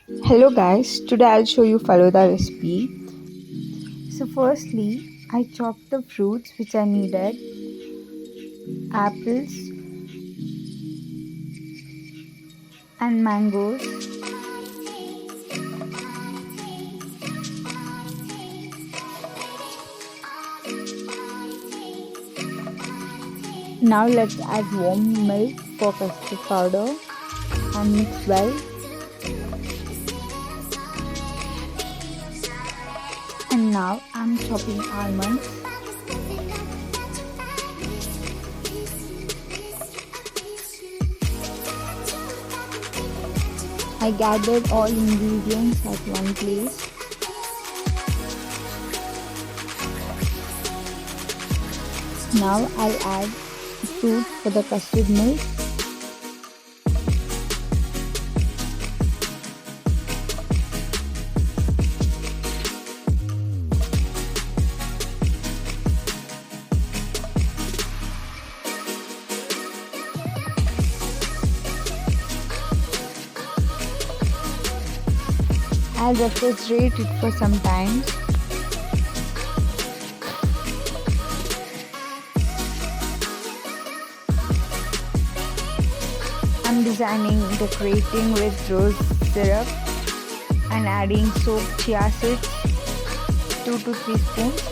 Hello guys, today I'll show you Falooda recipe. So firstly, I chopped the fruits which I needed, apples and mangoes. Now let's add warm milk for custard powder and mix well. And now I'm chopping almonds. I gathered all ingredients at one place. Now I'll add fruit for the custard milk. I'll refrigerate it for some time. I'm decorating with rose syrup and adding soaked chia seeds 2 to 3 spoons,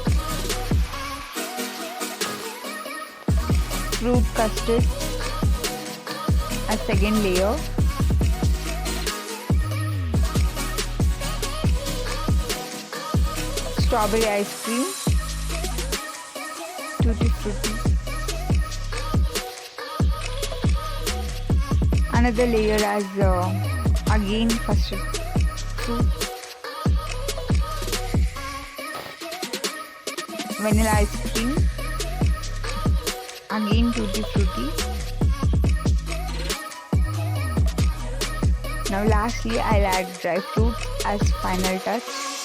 fruit custard, a second layer, strawberry ice cream, tutti frutti, another layer as again custard fruit, vanilla ice cream, again tutti frutti. Now lastly I'll add dry fruit as final touch.